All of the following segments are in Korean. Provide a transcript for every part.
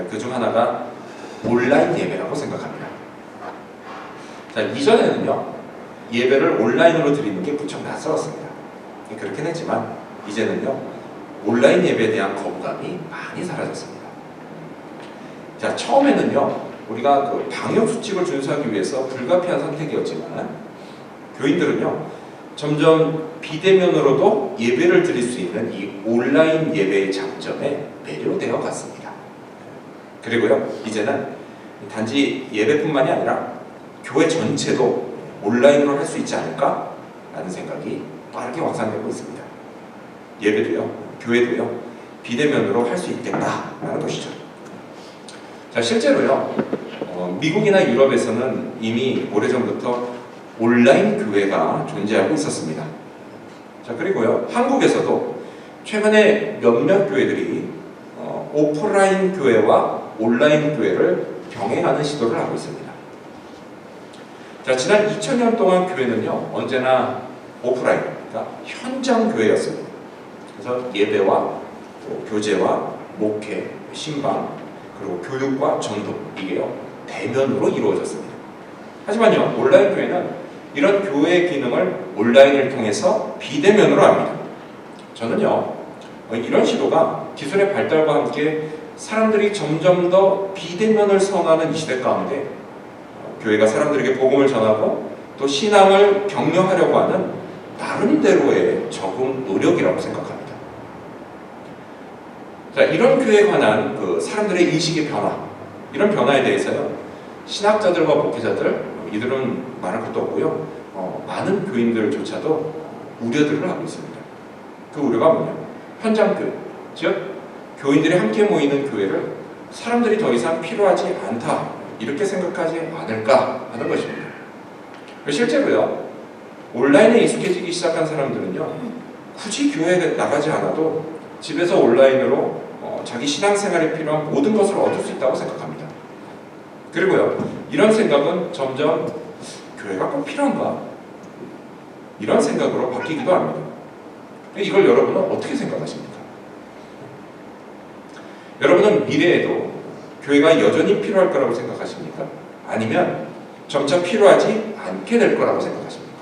그중 하나가 온라인 예배라고 생각합니다. 자, 이전에는요, 예배를 온라인으로 드리는 게 무척 낯설었습니다. 그렇긴 했지만 이제는요, 온라인 예배에 대한 거부감이 많이 사라졌습니다. 자, 처음에는요, 우리가 그 방역 수칙을 준수하기 위해서 불가피한 선택이었지만 교인들은요, 점점 비대면으로도 예배를 드릴 수 있는 이 온라인 예배의 장점에 매료되어 갔습니다. 그리고요, 이제는 단지 예배뿐만이 아니라 교회 전체도 온라인으로 할 수 있지 않을까? 라는 생각이 빠르게 확산되고 있습니다. 예배도요, 교회도요, 비대면으로 할 수 있겠다라는 것이죠. 자, 실제로요, 미국이나 유럽에서는 이미 오래전부터 온라인 교회가 존재하고 있었습니다. 자, 그리고요, 한국에서도 최근에 몇몇 교회들이 오프라인 교회와 온라인 교회를 병행하는 시도를 하고 있습니다. 자, 지난 2000년 동안 교회는요, 언제나 오프라인, 그러니까 현장 교회였습니다. 그래서 예배와 또 교제와 목회, 신방, 그리고 교육과 전도, 이게요, 대면으로 이루어졌습니다. 하지만요, 온라인 교회는 이런 교회의 기능을 온라인을 통해서 비대면으로 합니다. 저는요, 이런 시도가 기술의 발달과 함께 사람들이 점점 더 비대면을 선호하는 이 시대 가운데 교회가 사람들에게 복음을 전하고 또 신앙을 격려하려고 하는 나름대로의 적응 노력이라고 생각합니다. 자, 이런 교회에 관한 그 사람들의 인식의 변화, 이런 변화에 대해서요, 신학자들과 목회자들, 이들은 말할 것도 없고요, 많은 교인들조차도 우려들을 하고 있습니다. 그 우려가 뭐냐? 현장 교회, 즉 교인들이 함께 모이는 교회를 사람들이 더 이상 필요하지 않다, 이렇게 생각하지 않을까 하는 것입니다. 실제로요, 온라인에 익숙해지기 시작한 사람들은요, 굳이 교회에 나가지 않아도 집에서 온라인으로 자기 신앙생활에 필요한 모든 것을 얻을 수 있다고 생각합니다. 그리고요, 이런 생각은 점점 교회가 꼭 필요한가? 이런 생각으로 바뀌기도 합니다. 이걸 여러분은 어떻게 생각하십니까? 여러분은 미래에도 교회가 여전히 필요할 거라고 생각하십니까? 아니면 점차 필요하지 않게 될 거라고 생각하십니까?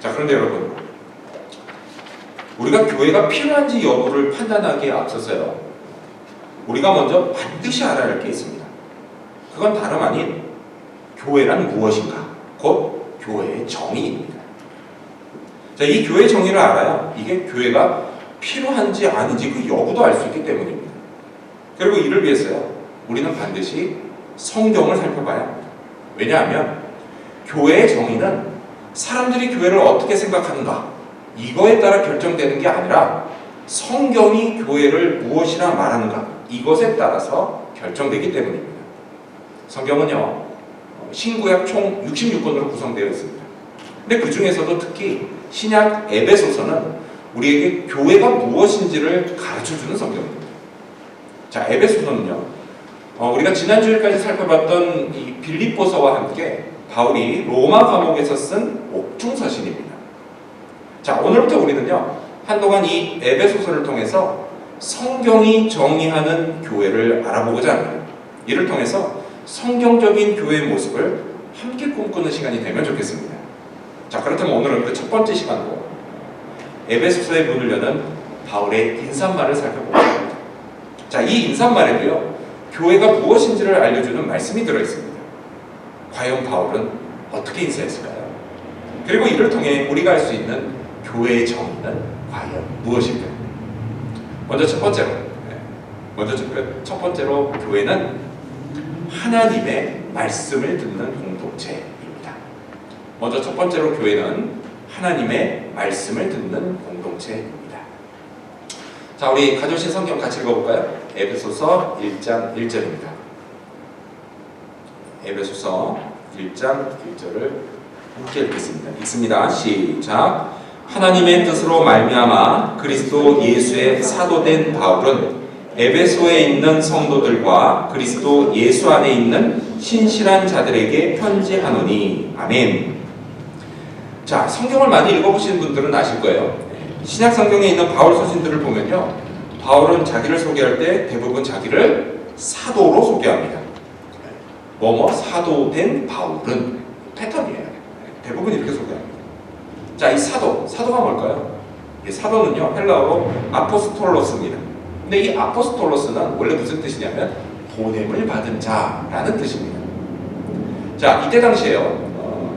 자, 그런데 여러분, 우리가 교회가 필요한지 여부를 판단하기에 앞서서요, 우리가 먼저 반드시 알아야 할 게 있습니다. 그건 다름 아닌 교회란 무엇인가? 곧 교회의 정의입니다. 자, 이 교회의 정의를 알아야 이게 교회가 필요한지 아닌지 그 여부도 알 수 있기 때문입니다. 그리고 이를 위해서요, 우리는 반드시 성경을 살펴봐야 합니다. 왜냐하면 교회의 정의는 사람들이 교회를 어떻게 생각하는가, 이거에 따라 결정되는 게 아니라 성경이 교회를 무엇이라 말하는가, 이것에 따라서 결정되기 때문입니다. 성경은요, 신구약 총 66권으로 구성되어 있습니다. 근데 그 중에서도 특히 신약 에베소서는 우리에게 교회가 무엇인지를 가르쳐주는 성경입니다. 자, 에베소서는요, 우리가 지난주일까지 살펴봤던 이 빌립보서와 함께 바울이 로마 감옥에서 쓴 옥중서신입니다. 자, 오늘부터 우리는요, 한동안 이 에베소서를 통해서 성경이 정의하는 교회를 알아보고자 합니다. 이를 통해서 성경적인 교회의 모습을 함께 꿈꾸는 시간이 되면 좋겠습니다. 자, 그렇다면 오늘은 그 첫 번째 시간으로 에베소서의 문을 여는 바울의 인사말을 살펴보겠습니다. 자, 이 인사말에도요, 교회가 무엇인지를 알려주는 말씀이 들어있습니다. 과연 바울은 어떻게 인사했을까요? 그리고 이를 통해 우리가 알 수 있는 교회의 정의는 과연 무엇일까요? 먼저 첫 번째로 교회는 하나님의 말씀을 듣는 공동체입니다. 먼저 첫 번째로 교회는 하나님의 말씀을 듣는 공동체입니다. 자, 우리 가져오신 성경 같이 읽어볼까요? 에베소서 1장 1절입니다. 에베소서 1장 1절을 함께 읽겠습니다. 읽습니다. 시작. 하나님의 뜻으로 말미암아 그리스도 예수의 사도된 바울은 에베소에 있는 성도들과 그리스도 예수 안에 있는 신실한 자들에게 편지하노니. 아멘. 자, 성경을 많이 읽어보시는 분들은 아실 거예요. 신약 성경에 있는 바울 서신들을 보면요, 바울은 자기를 소개할 때 대부분 자기를 사도로 소개합니다. 뭐뭐 사도된 바울은 패턴이에요. 대부분 이렇게 소개합니다. 자, 이 사도가 뭘까요? 이 사도는요, 헬라어로 아포스톨로스입니다. 근데 이 아포스톨로스는 원래 무슨 뜻이냐면 보냄을 받은 자라는 뜻입니다. 자, 이때 당시에요,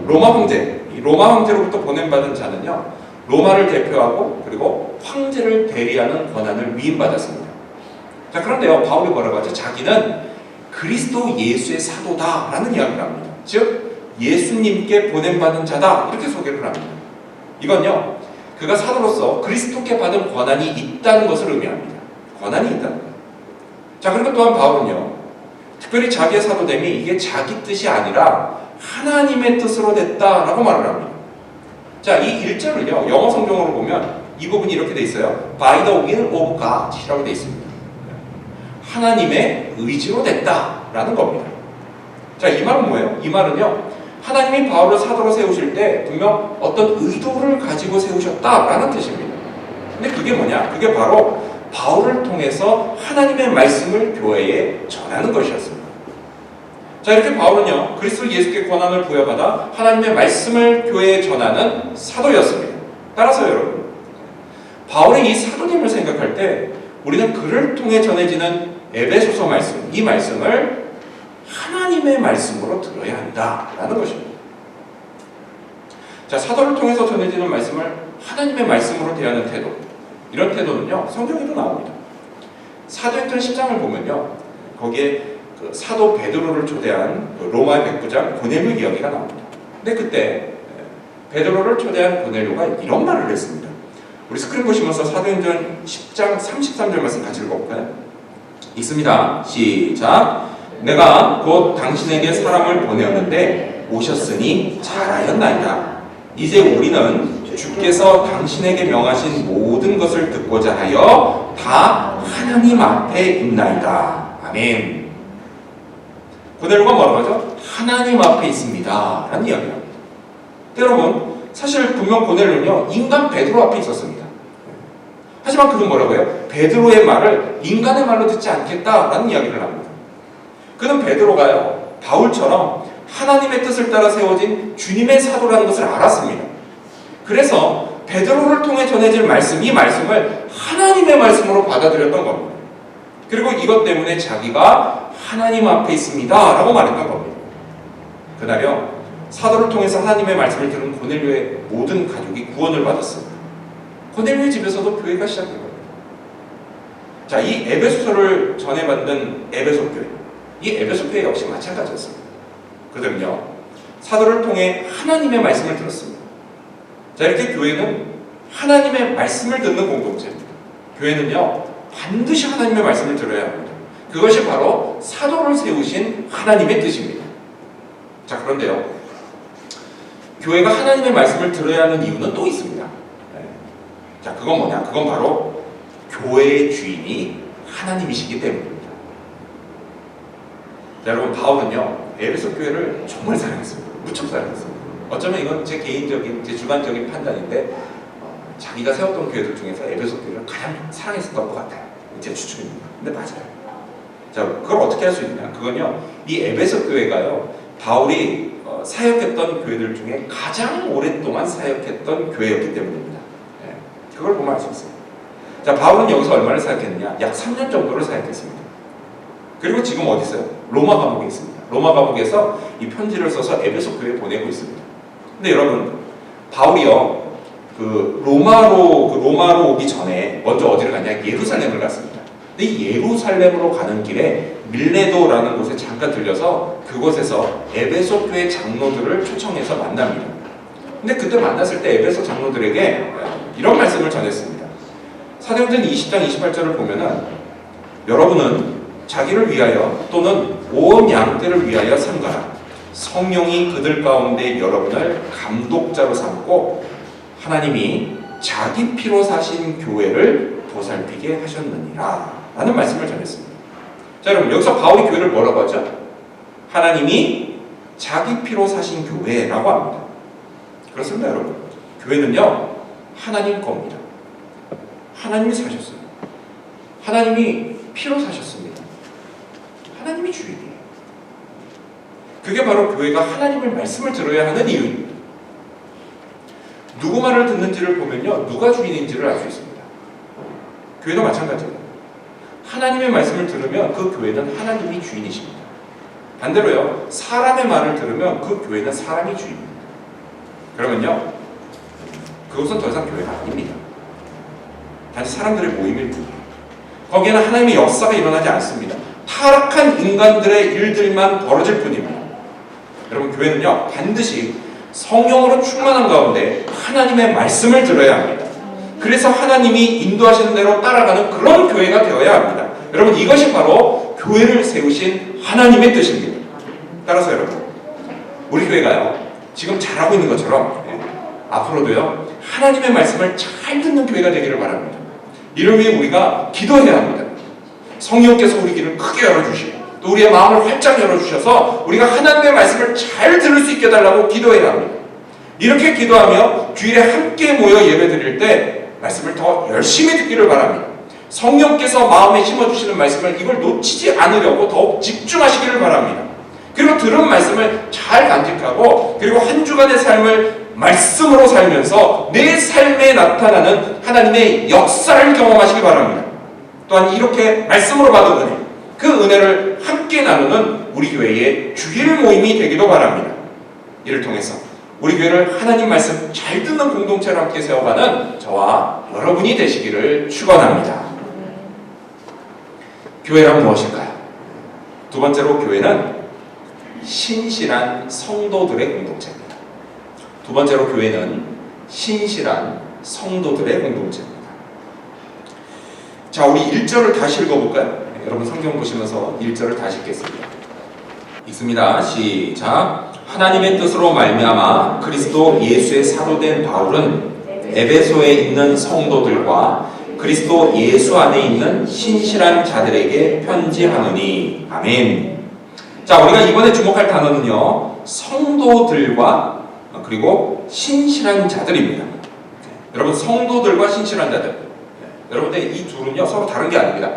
로마 황제로부터 보냄받은 자는요, 로마를 대표하고 그리고 황제를 대리하는 권한을 위임받았습니다. 자, 그런데요, 바울이 뭐라고 하죠? 자기는 그리스도 예수의 사도다라는 이야기를 합니다. 즉 예수님께 보냄받은 자다, 이렇게 소개를 합니다. 이건요, 그가 사도로서 그리스도께 받은 권한이 있다는 것을 의미합니다. 권한이 있다는 것. 자, 그리고 또한 바울은요, 특별히 자기의 사도됨이 이게 자기 뜻이 아니라 하나님의 뜻으로 됐다라고 말을 합니다. 자, 이 1절을요, 영어 성경으로 보면 이 부분이 이렇게 돼 있어요. By the will of God이라고 돼 있습니다. 하나님의 의지로 됐다라는 겁니다. 자, 이 말은 뭐예요? 이 말은요, 하나님이 바울을 사도로 세우실 때 분명 어떤 의도를 가지고 세우셨다라는 뜻입니다. 근데 그게 뭐냐? 그게 바로 바울을 통해서 하나님의 말씀을 교회에 전하는 것이었습니다. 자, 이렇게 바울은요, 그리스도 예수께 권한을 부여받아 하나님의 말씀을 교회에 전하는 사도였습니다. 따라서 여러분, 바울의 이 사도님을 생각할 때 우리는 그를 통해 전해지는 에베소서 말씀, 이 말씀을 하나님의 말씀으로 들어야 한다라는 것입니다. 자, 사도를 통해서 전해지는 말씀을 하나님의 말씀으로 대하는 태도, 이런 태도는요, 성경에도 나옵니다. 사도행전 10장을 보면요, 거기에 그 사도 베드로를 초대한 그 로마 백부장 고넬료 이야기가 나옵니다. 근데 그때 베드로를 초대한 고넬료가 이런 말을 했습니다. 우리 스크린 보시면서 사도행전 10장 33절 말씀 같이 읽어볼까요? 읽습니다. 시작. 내가 곧 당신에게 사람을 보내었는데 오셨으니 잘하였나이다. 이제 우리는 주께서 당신에게 명하신 모든 것을 듣고자 하여 다 하나님 앞에 있나이다. 아멘. 고넬료가 뭐라고 하죠? 하나님 앞에 있습니다 라는 이야기를 합니다. 여러분, 사실 분명 고넬료는요, 인간 베드로 앞에 있었습니다. 하지만 그는 뭐라고 해요? 베드로의 말을 인간의 말로 듣지 않겠다라는 이야기를 합니다. 그는 베드로가요, 바울처럼 하나님의 뜻을 따라 세워진 주님의 사도라는 것을 알았습니다. 그래서 베드로를 통해 전해질 말씀, 이 말씀을 하나님의 말씀으로 받아들였던 겁니다. 그리고 이것 때문에 자기가 하나님 앞에 있습니다 라고 말했던 겁니다. 그날요, 사도를 통해서 하나님의 말씀을 들은 고넬료의 모든 가족이 구원을 받았습니다. 고넬료의 집에서도 교회가 시작된 겁니다. 자, 이 에베소서를 전해받는 에베소 교회, 이 에베소 교회 역시 마찬가지였습니다. 그들은요, 사도를 통해 하나님의 말씀을 들었습니다. 자, 이렇게 교회는 하나님의 말씀을 듣는 공동체입니다. 교회는요, 반드시 하나님의 말씀을 들어야 합니다. 그것이 바로 사도를 세우신 하나님의 뜻입니다. 자, 그런데요, 교회가 하나님의 말씀을 들어야 하는 이유는 또 있습니다. 네. 자, 그건 뭐냐? 그건 바로 교회의 주인이 하나님이시기 때문입니다. 자, 여러분, 바울은요, 에베소 교회를 정말 사랑했습니다. 무척 사랑했습니다. 어쩌면 이건 제 개인적인, 제 주관적인 판단인데, 자기가 세웠던 교회들 중에서 에베소 교회를 가장 사랑했었던 것 같아요. 제 추측입니다. 근데 맞아요. 자, 그걸 어떻게 할 수 있느냐? 그건요, 이 에베소 교회가요, 바울이 사역했던 교회들 중에 가장 오랫동안 사역했던 교회였기 때문입니다. 네, 그걸 보면 알 수 있어요. 자, 바울은 여기서 얼마를 사역했느냐? 약 3년 정도를 사역했습니다. 그리고 지금 어디 있어요? 로마 감옥에 있습니다. 로마 감옥에서 이 편지를 써서 에베소 교회에 보내고 있습니다. 근데 여러분, 바울이요, 로마로 오기 전에 먼저 어디를 갔냐? 예루살렘을 갔습니다. 근데 이 예루살렘으로 가는 길에 밀레도라는 곳에 잠깐 들려서 그곳에서 에베소 교회 장로들을 초청해서 만납니다. 근데 그때 만났을 때 에베소 장로들에게 이런 말씀을 전했습니다. 사도행전 20장 28절을 보면은, 여러분은 자기를 위하여 또는 온 양떼를 위하여 삼가라. 성령이 그들 가운데 여러분을 감독자로 삼고 하나님이 자기 피로 사신 교회를 보살피게 하셨느니라 라는 말씀을 전했습니다. 자, 여러분, 여기서 바울이 교회를 뭐라고 하죠? 하나님이 자기 피로 사신 교회라고 합니다. 그렇습니다, 여러분. 교회는요, 하나님 겁니다. 하나님이 사셨어요. 하나님이 피로 사셨습니다. 하나님이 주인이에요. 그게 바로 교회가 하나님의 말씀을 들어야 하는 이유입니다. 누구 말을 듣는지를 보면요, 누가 주인인지를 알 수 있습니다. 교회도 마찬가지예요. 하나님의 말씀을 들으면 그 교회는 하나님이 주인이십니다. 반대로요, 사람의 말을 들으면 그 교회는 사람이 주인입니다. 그러면요, 그것은 더 이상 교회가 아닙니다. 단지 사람들의 모임일 뿐이에요. 거기에는 하나님의 역사가 일어나지 않습니다. 타락한 인간들의 일들만 벌어질 뿐입니다. 여러분, 교회는요, 반드시 성령으로 충만한 가운데 하나님의 말씀을 들어야 합니다. 그래서 하나님이 인도하시는 대로 따라가는 그런 교회가 되어야 합니다. 여러분, 이것이 바로 교회를 세우신 하나님의 뜻입니다. 따라서 여러분, 우리 교회가요, 지금 잘하고 있는 것처럼 앞으로도요, 하나님의 말씀을 잘 듣는 교회가 되기를 바랍니다. 이를 위해 우리가 기도해야 합니다. 성령께서 우리 귀를 크게 열어주시고 또 우리의 마음을 활짝 열어주셔서 우리가 하나님의 말씀을 잘 들을 수 있게 해달라고 기도해야 합니다. 이렇게 기도하며 주일에 함께 모여 예배드릴 때 말씀을 더 열심히 듣기를 바랍니다. 성령께서 마음에 심어주시는 말씀을 이걸 놓치지 않으려고 더욱 집중하시기를 바랍니다. 그리고 들은 말씀을 잘 간직하고 그리고 한 주간의 삶을 말씀으로 살면서 내 삶에 나타나는 하나님의 역사를 경험하시기 바랍니다. 또한 이렇게 말씀으로 받은 은혜, 그 은혜를 함께 나누는 우리 교회의 주일 모임이 되기도 바랍니다. 이를 통해서 우리 교회를 하나님 말씀 잘 듣는 공동체로 함께 세워가는 저와 여러분이 되시기를 축원합니다. 교회란 무엇일까요? 두 번째로, 교회는 신실한 성도들의 공동체입니다. 두 번째로, 교회는 신실한 성도들의 공동체입니다. 자, 우리 1절을 다시 읽어볼까요? 여러분 성경 보시면서 1절을 다시 읽겠습니다. 읽습니다. 시작. 하나님의 뜻으로 말미암아 그리스도 예수의 사도된 바울은 에베소에 있는 성도들과 그리스도 예수 안에 있는 신실한 자들에게 편지하노니. 아멘. 자, 우리가 이번에 주목할 단어는요, 성도들과 그리고 신실한 자들입니다. 여러분, 성도들과 신실한 자들, 여러분들 이 둘은요 서로 다른 게 아닙니다.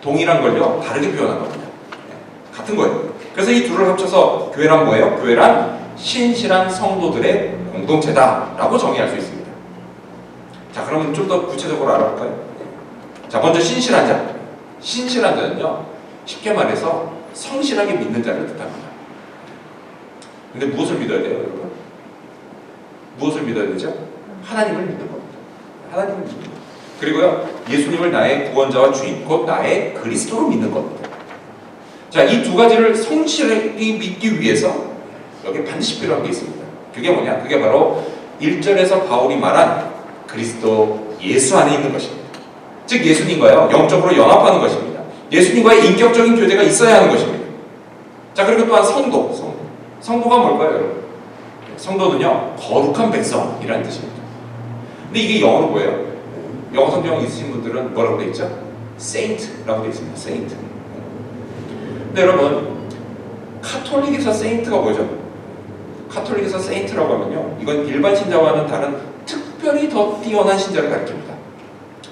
동일한 걸요 다르게 표현한 겁니다. 같은 거예요. 그래서 이 둘을 합쳐서 교회란 뭐예요? 교회란 신실한 성도들의 공동체다라고 정의할 수 있습니다. 자, 그러면 좀 더 구체적으로 알아볼까요? 자, 먼저 신실한 자. 신실한 자는요, 쉽게 말해서 성실하게 믿는 자를 뜻합니다. 근데 무엇을 믿어야 돼요, 여러분? 무엇을 믿어야 되죠? 하나님을 믿는 겁니다. 하나님을 믿는 겁니다. 그리고요, 예수님을 나의 구원자와 주인, 곧 나의 그리스도로 믿는 겁니다. 자, 이 두 가지를 성실히 믿기 위해서 여기 반드시 필요한 게 있습니다. 그게 뭐냐? 그게 바로 1절에서 바울이 말한 그리스도 예수 안에 있는 것입니다. 즉, 예수님과요 영적으로 연합하는 것입니다. 예수님과의 인격적인 교제가 있어야 하는 것입니다. 자, 그리고 또한 성도가 뭘까요, 여러분? 성도는요, 거룩한 백성이라는 뜻입니다. 근데 이게 영어로 뭐예요? 영어 성경 있으신 분들은 뭐라고 되어 있죠? Saint라고 되어 있습니다. Saint. 근데 여러분, 카톨릭에서 Saint가 뭐죠? 카톨릭에서 Saint라고 하면요, 이건 일반 신자와는 다른 특별히 더 뛰어난 신자를 가리킵니다.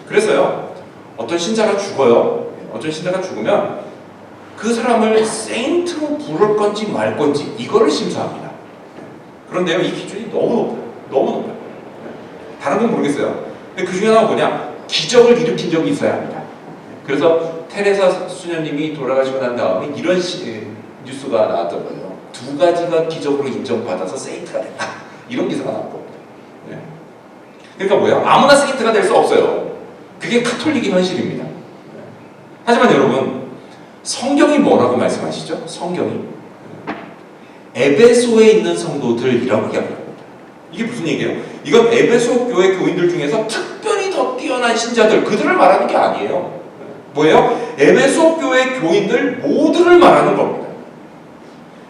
그래서요, 어떤 신자가 죽어요. 어떤 신자가 죽으면 그 사람을 Saint로 부를 건지 말 건지 이거를 심사합니다. 그런데요, 이 기준이 너무 높아요. 다른 건 모르겠어요. 근데 그 중에 하나가 뭐냐? 기적을 일으킨 적이 있어야 합니다. 그래서 테레사 수녀님이 돌아가시고 난 다음에 이런 뉴스가 나왔던 거예요. 두 가지가 기적으로 인정받아서 세인트가 됐다. 이런 기사가 나왔거든요. 네. 그러니까 뭐예요? 아무나 세인트가 될 수 없어요. 그게 카톨릭의 현실입니다. 네. 하지만 여러분, 성경이 뭐라고 말씀하시죠? 성경이 에베소에 있는 성도들이라고 이야기합니다. 이게 무슨 얘기예요? 이건 에베소 교회 교인들 중에서 특별히 더 뛰어난 신자들, 그들을 말하는 게 아니에요. 뭐예요? 에베소 교회 교인들 모두를 말하는 겁니다.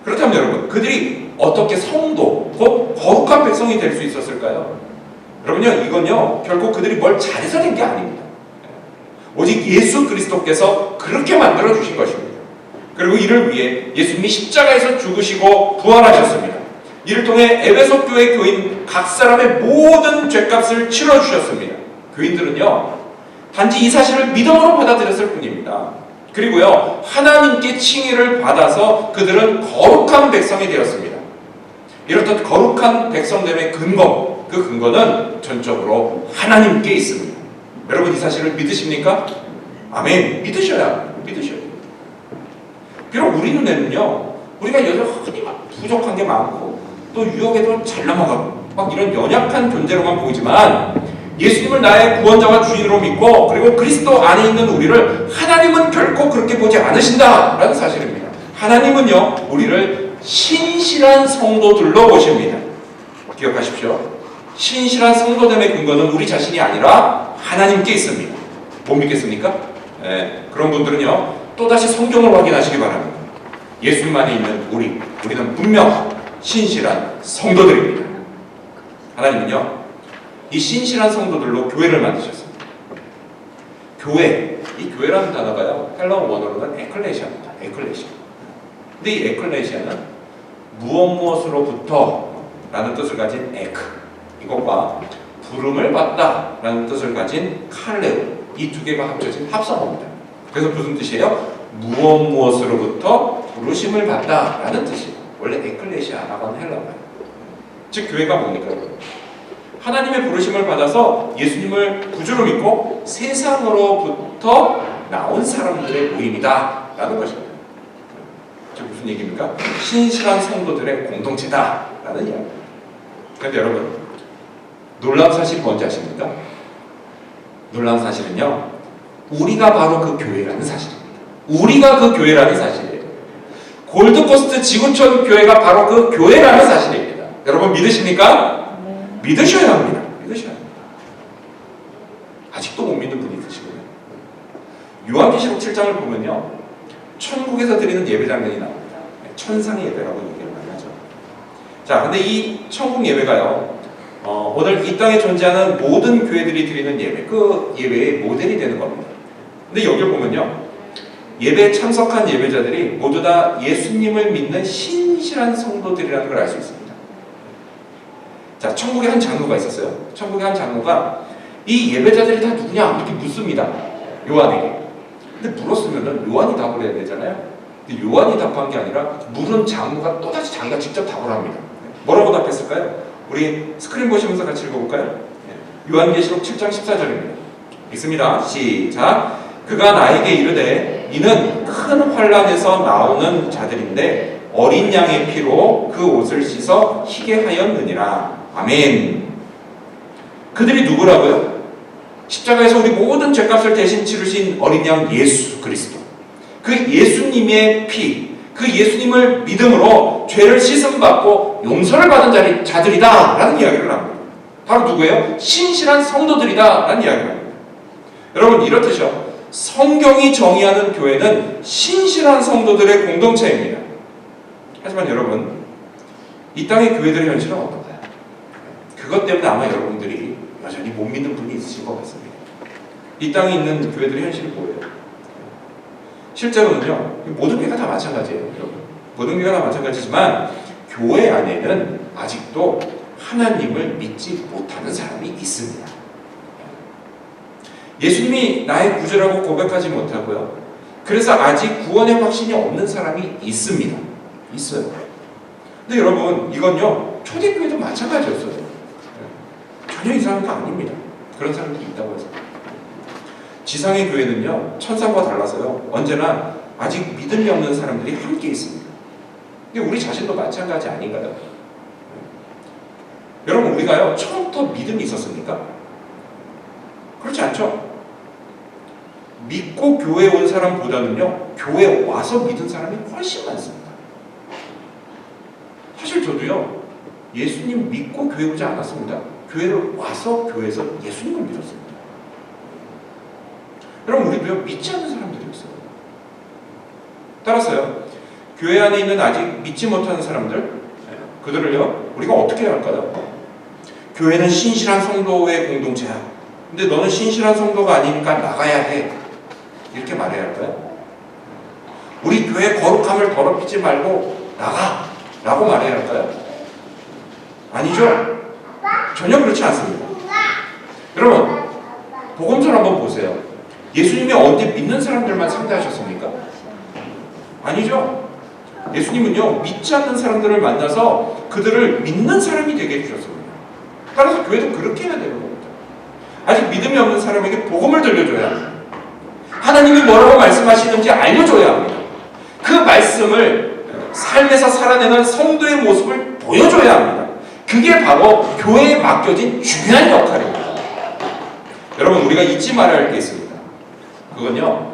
그렇다면 여러분, 그들이 어떻게 성도, 곧 거룩한 백성이 될 수 있었을까요? 여러분요, 이건요 결코 그들이 뭘 잘해서 된 게 아닙니다. 오직 예수 그리스도께서 그렇게 만들어 주신 것입니다. 그리고 이를 위해 예수님이 십자가에서 죽으시고 부활하셨습니다. 이를 통해 에베소 교회 교인 각 사람의 모든 죄값을 치러주셨습니다. 교인들은요, 단지 이 사실을 믿음으로 받아들였을 뿐입니다. 그리고요, 하나님께 칭의를 받아서 그들은 거룩한 백성이 되었습니다. 이렇듯 거룩한 백성됨의 근거, 그 근거는 전적으로 하나님께 있습니다. 여러분 이 사실을 믿으십니까? 아멘. 믿으셔야 돼요. 비록 우리 눈에는요, 우리가 여전히 막 부족한 게 많고 또 유혹에도 잘 넘어가고 막 이런 연약한 존재로만 보이지만, 예수님을 나의 구원자와 주인으로 믿고 그리고 그리스도 안에 있는 우리를 하나님은 결코 그렇게 보지 않으신다라는 사실입니다. 하나님은요, 우리를 신실한 성도들로 보십니다. 기억하십시오. 신실한 성도됨의 근거는 우리 자신이 아니라 하나님께 있습니다. 못 믿겠습니까? 네, 그런 분들은요, 또다시 성경을 확인하시기 바랍니다. 예수님 안에 있는 우리는 분명 신실한 성도들입니다. 하나님은요, 이 신실한 성도들로 교회를 만드셨습니다. 교회, 이 교회라는 단어가요, 헬라어 원어로는 에클레시아입니다. 에클레시아. 근데 이 에클레시아는 무엇으로부터 라는 뜻을 가진 에크, 이것과 부름을 받다 라는 뜻을 가진 칼레우, 이 두 개가 합쳐진 합성어입니다. 그래서 무슨 뜻이에요? 무엇으로부터 부르심을 받다 라는 뜻이에요. 원래 에클레시아라고 하는 헬라어예요. 즉 교회가 뭡니까? 하나님의 부르심을 받아서 예수님을 구주로 믿고 세상으로부터 나온 사람들의 모임이다 라는 것입니다. 즉 무슨 얘기입니까? 신실한 성도들의 공동체다 라는 이야기입니다. 그런데 여러분, 놀라운 사실이 뭔지 아십니까? 놀라운 사실은요, 우리가 바로 그 교회라는 사실입니다. 우리가 그 교회라는 사실이에요. 골드코스트 지구촌 교회가 바로 그 교회라는 사실입니다. 여러분 믿으십니까? 믿으셔야 합니다. 믿으셔야 합니다. 아직도 못 믿는 분이 있으시고요. 요한계시록 7장을 보면요, 천국에서 드리는 예배 장면이 나옵니다. 천상의 예배라고 얘기를 많이 하죠. 자, 근데 이 천국 예배가요, 오늘 이 땅에 존재하는 모든 교회들이 드리는 예배, 그 예배의 모델이 되는 겁니다. 근데 여기를 보면요, 예배에 참석한 예배자들이 모두 다 예수님을 믿는 신실한 성도들이라는 걸 알 수 있습니다. 자, 천국에 한 장로가 있었어요. 천국에 한 장로가 이 예배자들이 다 누구냐 이렇게 묻습니다. 요한에게. 근데 물었으면은 요한이 답을 해야 되잖아요. 근데 요한이 답한 게 아니라 물은 장로가 또다시 자기가 직접 답을 합니다. 뭐라고 답했을까요? 우리 스크린 보시면서 같이 읽어볼까요? 요한계시록 7장 14절입니다. 읽습니다. 시작. 그가 나에게 이르되 이는 큰 환란에서 나오는 자들인데 어린 양의 피로 그 옷을 씻어 희게 하였느니라. 아멘. 그들이 누구라고요? 십자가에서 우리 모든 죄값을 대신 치르신 어린 양 예수 그리스도, 그 예수님의 피, 그 예수님을 믿음으로 죄를 씻음받고 용서를 받은 자들이다 라는 이야기를 합니다. 바로 누구예요? 신실한 성도들이다 라는 이야기를 합니다. 여러분 이렇듯이요, 성경이 정의하는 교회는 신실한 성도들의 공동체입니다. 하지만 여러분, 이 땅의 교회들의 현실은 어떤가요? 그것 때문에 아마 여러분들이 여전히 못 믿는 분이 있으신 것 같습니다. 이 땅에 있는 교회들의 현실이 뭐예요? 실제로는요, 모든 교회가 다 마찬가지예요. 여러분. 모든 교회가 다 마찬가지지만 교회 안에는 아직도 하나님을 믿지 못하는 사람이 있습니다. 예수님이 나의 구주라고 고백하지 못하고요, 그래서 아직 구원의 확신이 없는 사람이 있습니다. 있어요. 근데 여러분, 이건요, 초대교회도 마찬가지였어요. 전혀 이상한 거 아닙니다. 그런 사람들이 있다고 해서. 지상의 교회는요, 천상과 달라서요, 언제나 아직 믿음이 없는 사람들이 함께 있습니다. 근데 우리 자신도 마찬가지 아닌가요? 여러분, 우리가요, 처음부터 믿음이 있었습니까? 그렇지 않죠? 믿고 교회에 온 사람보다는요, 교회에 와서 믿은 사람이 훨씬 많습니다. 사실 저도요, 예수님 믿고 교회 오지 않았습니다. 교회를 와서 교회에서 예수님을 믿었습니다. 여러분, 우리도요, 믿지 않는 사람들이 있어요. 따라서요, 교회 안에 있는 아직 믿지 못하는 사람들, 그들을요, 우리가 어떻게 해야 할까요? 교회는 신실한 성도의 공동체야. 근데 너는 신실한 성도가 아니니까 나가야 해. 이렇게 말해야 할까요? 우리 교회 거룩함을 더럽히지 말고 나가! 라고 말해야 할까요? 아니죠? 전혀 그렇지 않습니다. 여러분, 복음서를 한번 보세요. 예수님이 언제 믿는 사람들만 상대하셨습니까? 아니죠. 예수님은요, 믿지 않는 사람들을 만나서 그들을 믿는 사람이 되게 해주셨습니다. 따라서 교회도 그렇게 해야 되는 겁니다. 아직 믿음이 없는 사람에게 복음을 들려줘야 합니다. 하나님이 뭐라고 말씀하시는지 알려줘야 합니다. 그 말씀을 삶에서 살아내는 성도의 모습을 보여줘야 합니다. 그게 바로 교회에 맡겨진 중요한 역할입니다. 여러분, 우리가 잊지 말아야 할 게 있습니다. 그건요,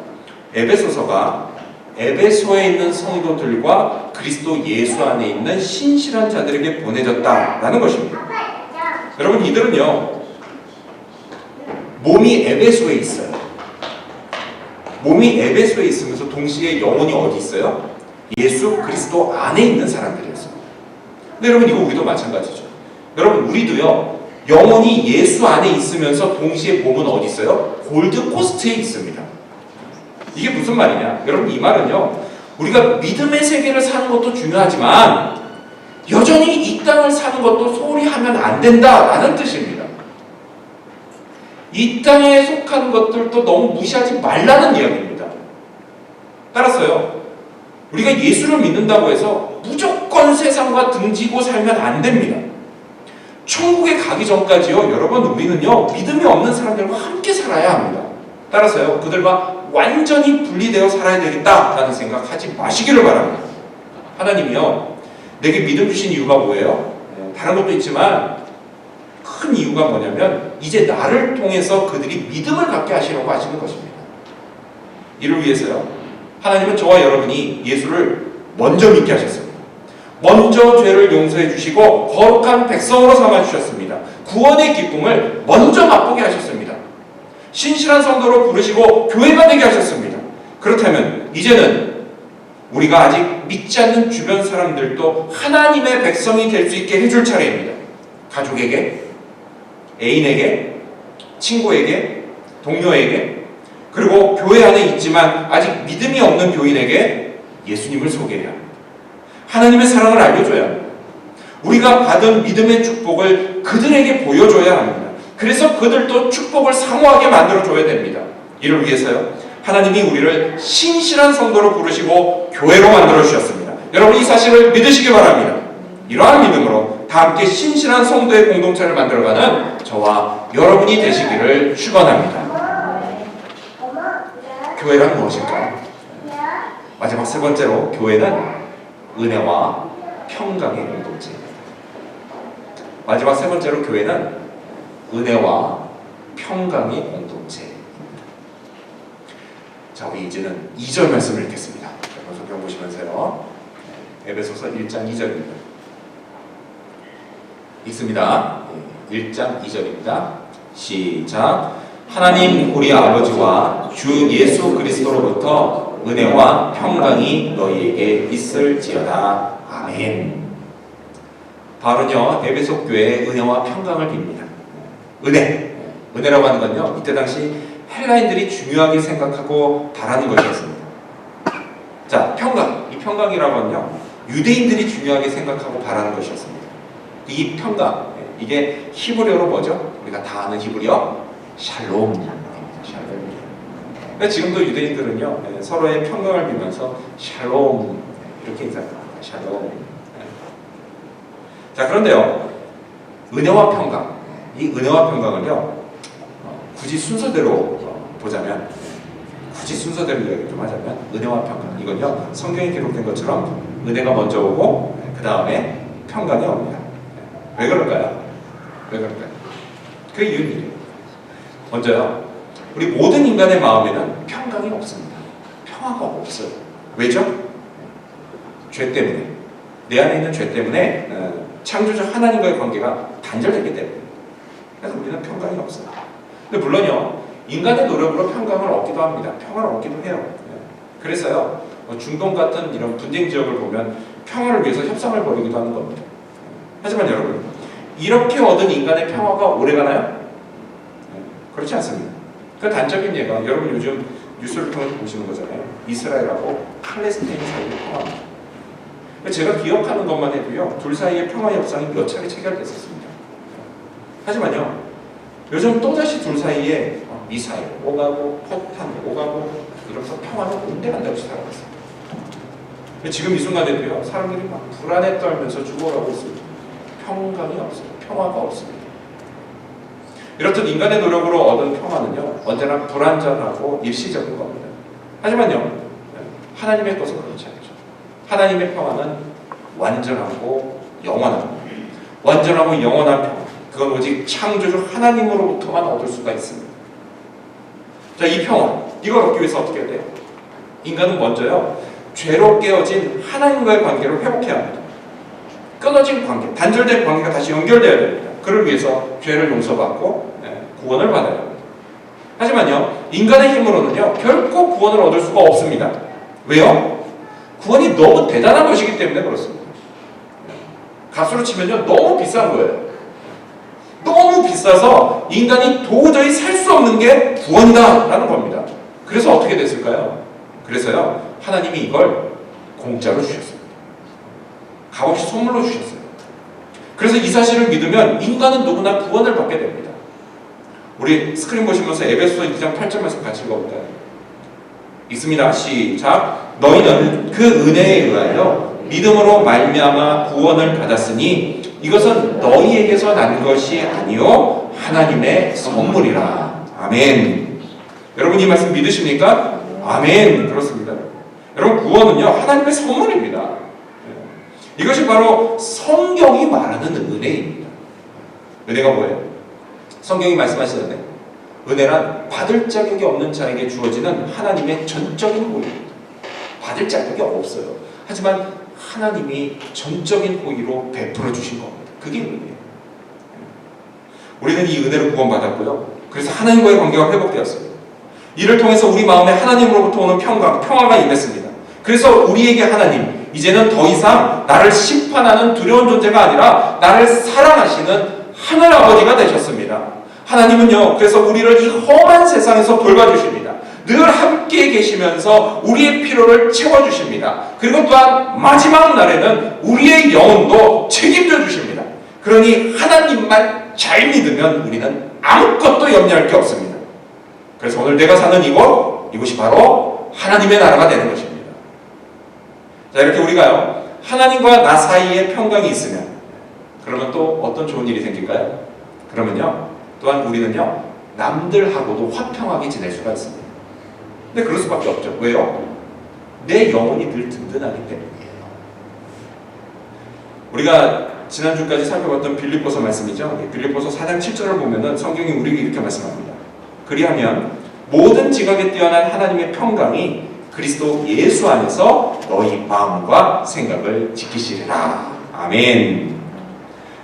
에베소서가 에베소에 있는 성도들과 그리스도 예수 안에 있는 신실한 자들에게 보내졌다라는 것입니다. 여러분, 이들은요, 몸이 에베소에 있어요. 몸이 에베소에 있으면서 동시에 영혼이 어디 있어요? 예수 그리스도 안에 있는 사람들이었어요. 근데 여러분, 이거 우리도 마찬가지죠. 여러분, 우리도요, 영혼이 예수 안에 있으면서 동시에 몸은 어디 있어요? 골드코스트에 있습니다. 이게 무슨 말이냐? 여러분, 이 말은요, 우리가 믿음의 세계를 사는 것도 중요하지만 여전히 이 땅을 사는 것도 소홀히 하면 안 된다라는 뜻입니다. 이 땅에 속한 것들도 너무 무시하지 말라는 이야기입니다. 따라서요, 우리가 예수를 믿는다고 해서 무조건 세상과 등지고 살면 안 됩니다. 천국에 가기 전까지요, 여러분, 우리는요, 믿음이 없는 사람들과 함께 살아야 합니다. 따라서요, 그들과 완전히 분리되어 살아야 되겠다라는 생각하지 마시기를 바랍니다. 하나님이요, 내게 믿음 주신 이유가 뭐예요? 다른 것도 있지만 큰 이유가 뭐냐면 이제 나를 통해서 그들이 믿음을 갖게 하시려고 하시는 것입니다. 이를 위해서요, 하나님은 저와 여러분이 예수를 먼저 믿게 하셨습니다. 먼저 죄를 용서해 주시고 거룩한 백성으로 삼아 주셨습니다. 구원의 기쁨을 먼저 맛보게 하셨습니다. 신실한 성도로 부르시고 교회가 되게 하셨습니다. 그렇다면 이제는 우리가 아직 믿지 않는 주변 사람들도 하나님의 백성이 될 수 있게 해줄 차례입니다. 가족에게, 애인에게, 친구에게, 동료에게, 그리고 교회 안에 있지만 아직 믿음이 없는 교인에게 예수님을 소개해야 합니다. 하나님의 사랑을 알려줘야 합니다. 우리가 받은 믿음의 축복을 그들에게 보여줘야 합니다. 그래서 그들도 축복을 사모하게 만들어줘야 됩니다. 이를 위해서요, 하나님이 우리를 신실한 성도로 부르시고 교회로 만들어주셨습니다. 여러분, 이 사실을 믿으시기 바랍니다. 이러한 믿음으로 다 함께 신실한 성도의 공동체를 만들어가는 저와 여러분이 되시기를 축원합니다. 교회란 무엇일까요? 마지막 세 번째로, 교회는 은혜와 평강의 공동체입니다. 마지막 세 번째로, 교회는 은혜와 평강의 공동체입니다. 자, 우리 이제는 2절 말씀을 읽겠습니다. 여러분, 성경 보시면서요, 에베소서 1장 2절입니다. 읽습니다. 1장 2절입니다. 시작. 하나님 우리 아버지와 주 예수 그리스도로부터 은혜와 평강이 너희에게 있을지어다. 아멘. 바울은요, 에베소 교회에 은혜와 평강을 빕니다. 은혜라고 하는 건요, 이때 당시 헬라인들이 중요하게 생각하고 바라는 것이었습니다. 자, 평강. 이 평강이라고 하면요, 유대인들이 중요하게 생각하고 바라는 것이었습니다. 이 평강, 이게 히브리어로 뭐죠? 우리가 다 아는 히브리어 샬롬입니다. 샬롬. 그러니까 지금도 유대인들은요, 서로의 평강을 빌면서 샬롬 이렇게 인사합니다. 샬롬. 자, 그런데요, 은혜와 평강, 이 은혜와 평강을요, 굳이 순서대로 보자면, 굳이 순서대로 이야기 좀 하자면, 은혜와 평강, 이건요, 성경에 기록된 것처럼 은혜가 먼저 오고 그 다음에 평강이 옵니다. 왜 그럴까요? 왜 그럴까요? 그 이유는 이래요. 먼저요, 우리 모든 인간의 마음에는 평강이 없습니다. 평화가 없어요. 왜죠? 죄 때문에, 내 안에 있는 죄 때문에 창조주 하나님과의 관계가 단절됐기 때문에, 그래서 우리는 평강이 없어요. 근데 물론요, 인간의 노력으로 평강을 얻기도 합니다. 평화를 얻기도 해요. 그래서요, 중동 같은 이런 분쟁 지역을 보면 평화를 위해서 협상을 벌이기도 하는 겁니다. 하지만 여러분, 이렇게 얻은 인간의 평화가 오래가나요? 그렇지 않습니다. 그 단적인 예가, 여러분 요즘 뉴스를 통해서 보시는 거잖아요. 이스라엘하고 팔레스타인이 사이의 평화입니다. 제가 기억하는 것만 해도요, 둘 사이의 평화 협상이 몇 차례 체결됐었습니다. 하지만요, 요즘 또다시 둘 사이에 미사일 오가고 폭탄 오가고 이러면서 평화는 온데간데 없이 살아갔어요. 지금 이 순간에도요, 사람들이 막 불안에 떨면서 죽어가고 있습니다. 평강이 없어요. 평화가 없습니다. 이렇듯 인간의 노력으로 얻은 평화는요, 언제나 불완전하고 일시적인 겁니다. 하지만요, 하나님의 것은 그렇지 않죠. 하나님의 평화는 완전하고 영원합니다. 완전하고 영원한 평화, 그건 오직 창조주 하나님으로부터만 얻을 수가 있습니다. 자, 이 평화, 이걸 얻기 위해서 어떻게 해야 돼요? 인간은 먼저요, 죄로 깨어진 하나님과의 관계를 회복해야 합니다. 끊어진 관계, 단절된 관계가 다시 연결돼야 됩니다. 그를 위해서 죄를 용서받고 구원을 받아야 합니다. 하지만요, 인간의 힘으로는요, 결코 구원을 얻을 수가 없습니다. 왜요? 구원이 너무 대단한 것이기 때문에 그렇습니다. 값으로 치면요, 너무 비싼 거예요. 너무 비싸서 인간이 도저히 살 수 없는 게 구원이다 라는 겁니다. 그래서 어떻게 됐을까요? 그래서요, 하나님이 이걸 공짜로 주셨습니다. 값없이 선물로 주셨어요. 그래서 이 사실을 믿으면 인간은 누구나 구원을 받게 됩니다. 우리 스크린 보시면서 에베소서 2장 8절에서 같이 읽어볼까요? 읽습니다. 시작. 너희는 그 은혜에 의하여 믿음으로 말미암아 구원을 받았으니 이것은 너희에게서 난 것이 아니요 하나님의 선물이라. 아멘. 여러분 이 말씀 믿으십니까? 아멘. 그렇습니다. 여러분 구원은요, 하나님의 선물입니다. 이것이 바로 성경이 말하는 은혜입니다. 은혜가 뭐예요? 성경이 말씀하시는데 은혜란 받을 자격이 없는 자에게 주어지는 하나님의 전적인 호의입니다. 받을 자격이 없어요. 하지만 하나님이 전적인 호의로 베풀어 주신 겁니다. 그게 은혜예요. 우리는 이 은혜로 구원받았고요, 그래서 하나님과의 관계가 회복되었습니다. 이를 통해서 우리 마음에 하나님으로부터 오는 평화가 임했습니다. 그래서 우리에게 하나님, 이제는 더 이상 나를 심판하는 두려운 존재가 아니라 나를 사랑하시는 하늘아버지가 되셨습니다. 하나님은요, 그래서 우리를 이 험한 세상에서 돌봐주십니다. 늘 함께 계시면서 우리의 필요를 채워주십니다. 그리고 또한 마지막 날에는 우리의 영혼도 책임져 주십니다. 그러니 하나님만 잘 믿으면 우리는 아무것도 염려할 게 없습니다. 그래서 오늘 내가 사는 이곳이 바로 하나님의 나라가 되는 것입니다. 자, 이렇게 우리가요, 하나님과 나 사이에 평강이 있으면 그러면 또 어떤 좋은 일이 생길까요? 그러면요, 또한 우리는요, 남들하고도 화평하게 지낼 수가 있습니다. 근데 그럴 수밖에 없죠. 왜요? 내 영혼이 늘 든든하기 때문이에요. 우리가 지난주까지 살펴봤던 빌립보서 말씀이죠. 빌립보서 4장 7절을 보면은 성경이 우리에게 이렇게 말씀합니다. 그리하면 모든 지각에 뛰어난 하나님의 평강이 그리스도 예수 안에서 너희 마음과 생각을 지키시리라. 아멘.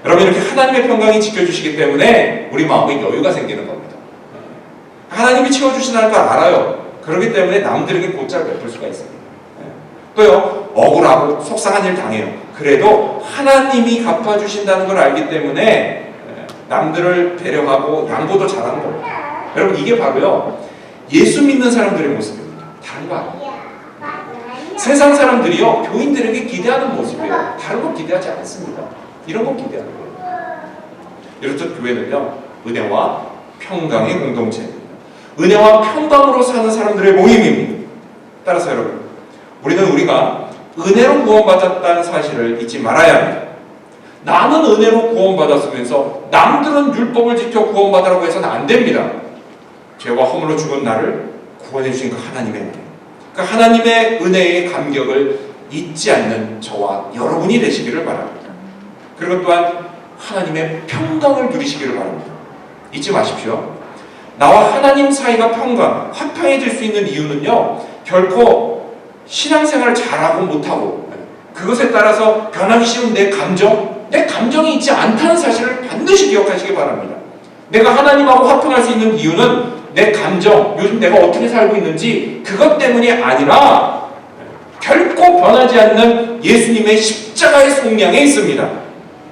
여러분, 이렇게 하나님의 평강이 지켜주시기 때문에 우리 마음에 여유가 생기는 겁니다. 하나님이 채워주신다는 걸 알아요. 그렇기 때문에 남들에게 곧잘 베풀 수가 있습니다. 또요, 억울하고 속상한 일 당해요. 그래도 하나님이 갚아주신다는 걸 알기 때문에 남들을 배려하고 양보도 잘하는 겁니다. 여러분, 이게 바로요, 예수 믿는 사람들의 모습입니다. 다른 거 아니에요. 세상 사람들이요, 교인들에게 기대하는 모습이에요. 다른 거 기대하지 않습니다. 이런 거 기대하는 거예요. 이렇듯 교회는요, 은혜와 평강의 공동체입니다. 은혜와 평강으로 사는 사람들의 모임입니다. 따라서 여러분, 우리가 은혜로 구원받았다는 사실을 잊지 말아야 합니다. 나는 은혜로 구원받았으면서 남들은 율법을 지켜 구원받으라고 해서는 안 됩니다. 죄와 허물로 죽은 나를 구원해 주신 그 하나님의 은혜, 그 하나님의 은혜의 감격을 잊지 않는 저와 여러분이 되시기를 바랍니다. 그리고 또한 하나님의 평강을 누리시기를 바랍니다. 잊지 마십시오. 나와 하나님 사이가 화평해질 수 있는 이유는요, 결코 신앙생활을 잘하고 못하고 그것에 따라서 변하기 쉬운 내 감정이 있지 않다는 사실을 반드시 기억하시기 바랍니다. 내가 하나님하고 화평할 수 있는 이유는 내 감정, 요즘 내가 어떻게 살고 있는지 그것 때문이 아니라 결코 변하지 않는 예수님의 십자가의 속량에 있습니다.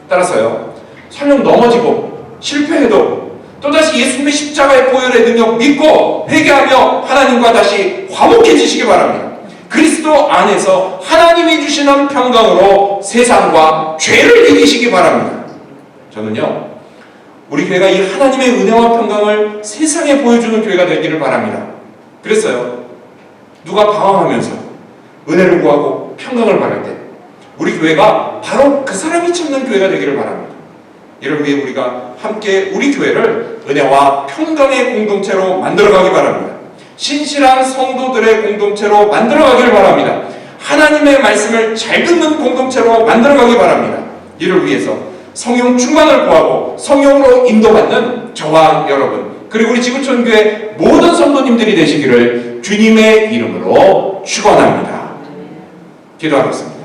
따라서요, 설령 넘어지고 실패해도 또다시 예수님의 십자가의 보혈의 능력 믿고 회개하며 하나님과 다시 화목해지시기 바랍니다. 그리스도 안에서 하나님이 주시는 평강으로 세상과 죄를 이기시기 바랍니다. 저는요, 우리 교회가 이 하나님의 은혜와 평강을 세상에 보여주는 교회가 되기를 바랍니다. 그랬어요. 누가 방황하면서 은혜를 구하고 평강을 바랄 때 우리 교회가 바로 그 사람이 찾는 교회가 되기를 바랍니다. 이를 위해 우리가 함께 우리 교회를 은혜와 평강의 공동체로 만들어가기 바랍니다. 신실한 성도들의 공동체로 만들어가기를 바랍니다. 하나님의 말씀을 잘 듣는 공동체로 만들어가기 바랍니다. 이를 위해서 성령 충만을 구하고 성령으로 인도받는 저와 여러분 그리고 우리 지구촌교회 모든 성도님들이 되시기를 주님의 이름으로 축원합니다. 기도하겠습니다.